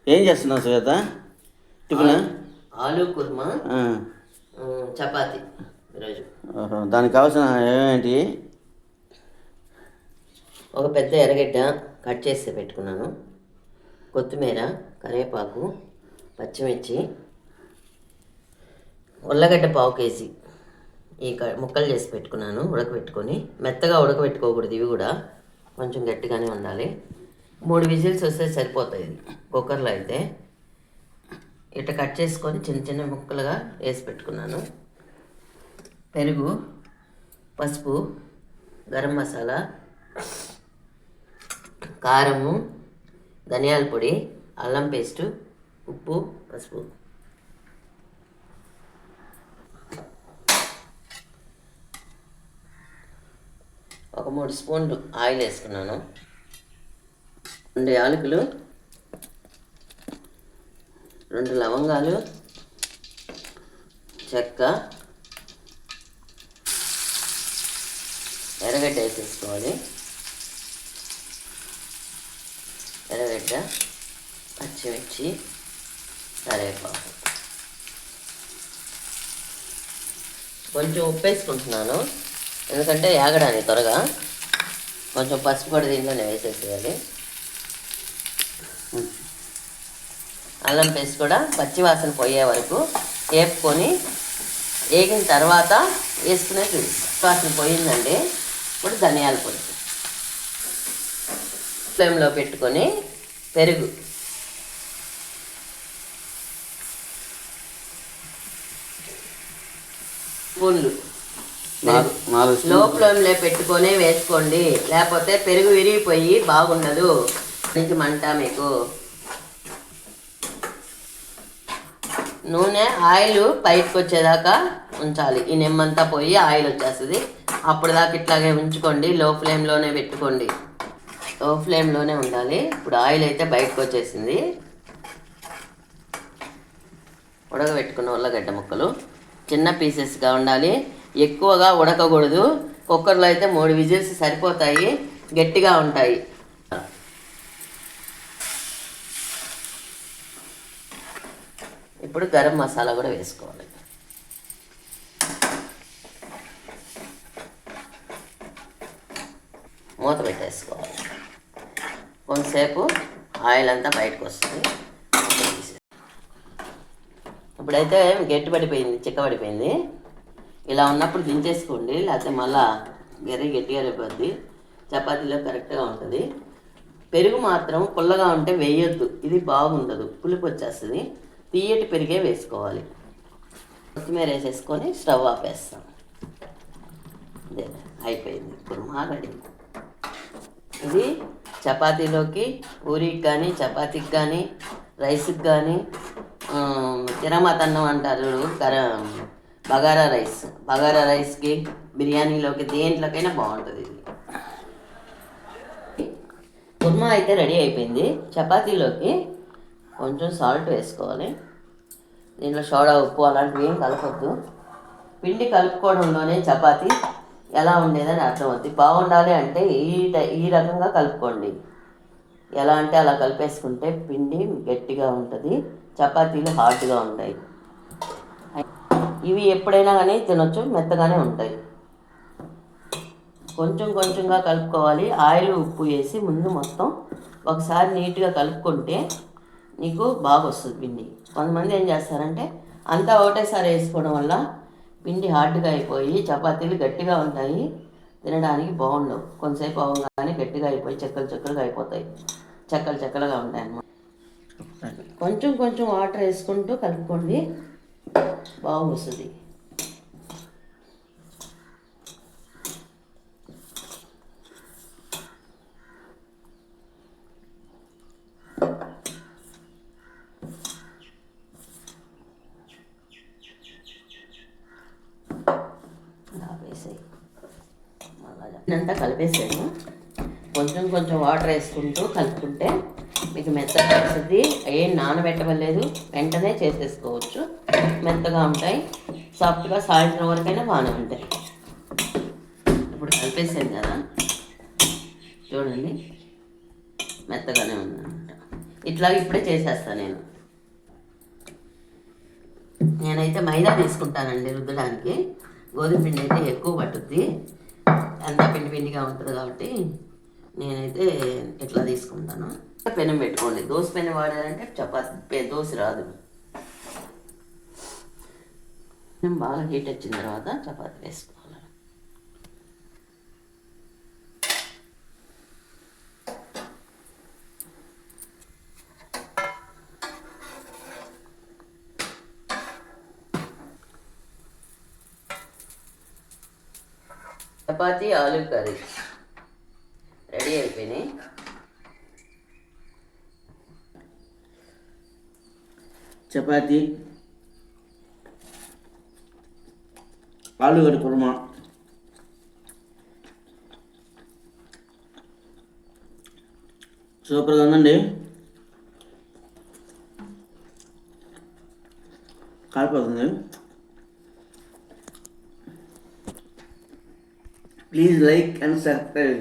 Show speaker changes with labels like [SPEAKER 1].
[SPEAKER 1] ఏం చేస్తున్నావు శ్వేత? టిఫిన్
[SPEAKER 2] ఆలు కుర్మా, చపాతి ఈరోజు.
[SPEAKER 1] దానికి కావాల్సిన ఏమేంటి?
[SPEAKER 2] ఒక పెద్ద ఎర్రగడ్డ కట్ చేసి పెట్టుకున్నాను, కొత్తిమీర, కరివేపాకు, పచ్చిమిర్చి, ఉల్లగడ్డ పావు కేజీ ఈ ముక్కలు చేసి పెట్టుకున్నాను. ఉడకబెట్టుకొని మెత్తగా ఉడకబెట్టుకోకూడదు, ఇవి కూడా కొంచెం గట్టిగానే ఉండాలి. 3 విజిల్స్ వస్తే సరిపోతాయి. ఇది కుక్కర్లో అయితే ఇట్లా కట్ చేసుకొని చిన్న చిన్న ముక్కలుగా వేసి పెట్టుకున్నాను. పెరుగు, పసుపు, గరం మసాలా, కారము, ధనియాల పొడి, అల్లం పేస్టు, ఉప్పు, పసుపు. ఒక 3 స్పూన్లు ఆయిల్ వేసుకున్నాను. 2 యాలకులు, 2 లవంగాలు, చెక్క, ఎర్రగడ్డ వేసేసుకోవాలి. ఎర్రగడ్డ, పచ్చిమిర్చి, కరివేపాకు, కొంచెం ఉప్పు వేసుకుంటున్నాను ఎందుకంటే యాగడానికి త్వరగా. కొంచెం పసుపు కూడా దీంట్లోనే వేసేసేయాలి. అల్లం పేస్ట్ కూడా పచ్చివాసన పోయే వరకు వేపుకొని వేగిన తర్వాత వేసుకునే వాసన పోయిందండి. ఇప్పుడు ధనియాల పొడి ఫ్లేమ్లో పెట్టుకొని పెరుగు, స్పూన్లు లో ఫ్లేమ్లో పెట్టుకొని వేసుకోండి, లేకపోతే పెరుగు విరిగిపోయి బాగుండదు. నుంచి మంట మీకు. నూనె ఆయిల్ బయటకు వచ్చేదాకా ఉంచాలి. ఈ నిమ్మంతా పోయి ఆయిల్ వచ్చేస్తుంది. అప్పుడు దాకా ఇట్లాగే ఉంచుకోండి, లో ఫ్లేమ్లోనే పెట్టుకోండి. లో ఫ్లేమ్లోనే ఉండాలి. ఇప్పుడు ఆయిల్ అయితే బయటకు వచ్చేసింది. ఉడకబెట్టుకున్న ఉల్లగడ్డ ముక్కలు చిన్న పీసెస్గా ఉండాలి, ఎక్కువగా ఉడకకూడదు. కుక్కర్లో అయితే 3 విజిల్స్ సరిపోతాయి, గట్టిగా ఉంటాయి. ఇప్పుడు గరం మసాలా కూడా వేసుకోవాలి. మూత పెట్టేసుకోవాలి. కొంతసేపు ఆయిల్ అంతా బయటకు వస్తుంది. ఇప్పుడైతే గట్టిపడిపోయింది, చిక్కబడిపోయింది. ఇలా ఉన్నప్పుడు దించేసుకోండి, లేకపోతే మళ్ళా గట్టిగా అయిపోద్ది. చపాతీలో కరెక్ట్గా ఉంటుంది. పెరుగు మాత్రం పుల్లగా ఉంటే వేయొద్దు, ఇది బాగుండదు, పులుపు వచ్చేస్తుంది. తీయటి పెరిగే వేసుకోవాలి. కొత్తిమీర వేసేసుకొని స్టవ్ ఆపేస్తాం. అదే అయిపోయింది కుర్మా రెడీ. ఇది చపాతీలోకి, పూరీకి కానీ, చపాతీకి కానీ, రైస్కి కానీ, తిరమతన్నం అంటారు, బగారా రైస్కి, బిర్యానీలోకి, దేంట్లోకైనా బాగుంటుంది. ఇది కుర్మా అయితే రెడీ అయిపోయింది. చపాతీలోకి కొంచెం సాల్ట్ వేసుకోవాలి. దీంట్లో సోడా, ఉప్పు అలాంటివి ఏం కలపొద్దు. పిండి కలుపుకోవడంలోనే చపాతీ ఎలా ఉండేదని అర్థమవుతుంది. బాగుండాలి అంటే ఈ రకంగా కలుపుకోండి. ఎలా అంటే అలా కలిపేసుకుంటే పిండి గట్టిగా ఉంటుంది, చపాతీలు హార్డ్గా ఉంటాయి. ఇవి ఎప్పుడైనా కానీ తినొచ్చు, మెత్తగానే ఉంటాయి. కొంచెం కొంచెంగా కలుపుకోవాలి. ఆయిల్, ఉప్పు వేసి ముందు మొత్తం ఒకసారి నీట్గా కలుపుకుంటే నీకు బాగా వస్తుంది పిండి. కొంతమంది ఏం చేస్తారంటే అంతా ఒకటేసారి వేసుకోవడం వల్ల పిండి హార్డ్గా అయిపోయి చపాతీలు గట్టిగా ఉంటాయి, తినడానికి బాగుండవు. కొంతసేపు అవగానే గట్టిగా అయిపోయి చెక్కలుగా అయిపోతాయి, చెక్కలుగా ఉంటాయి అన్నమాట. కొంచెం కొంచెం వాటర్ వేసుకుంటూ కలుపుకోండి, బాగా వస్తుంది. అంతా కలిపేసాను. కొంచెం కొంచెం వాటర్ వేసుకుంటూ కలుపుకుంటే మీకు మెత్తగా వస్తుంది. ఏం నానబెట్టవలేదు, వెంటనే చేసేసుకోవచ్చు. మెత్తగా ఉంటాయి, సాఫ్ట్గా. సాయంత్రం వరకైనా బాగానే ఉంటాయి. ఇప్పుడు కలిపేసాను కదా, చూడండి మెత్తగానే ఉందన్నమాట. ఇట్లా ఇప్పుడే చేసేస్తాను నేనైతే మైదా తీసుకుంటానండి రుద్దడానికి. గోధుమ పిండి అయితే ఎక్కువ పట్టుద్ది, అంతా పిండి పిండిగా ఉంటుంది కాబట్టి నేనైతే ఇట్లా తీసుకుంటాను. పెనం పెట్టుకోండి. దోశ పెనం వాడారంటే చపాతి దోశ రాదు. బాగా హీట్ వచ్చిన తర్వాత చపాతి వేసుకోవాలి. చపాతి ఆలు కర్రీ రెడీ అయిపోయినాయి.
[SPEAKER 1] చపాతి, ఆలుగడ్డ కుర్మా, సూపర్గా ఉందండి. కాలిపోతుంది. Please like and subscribe.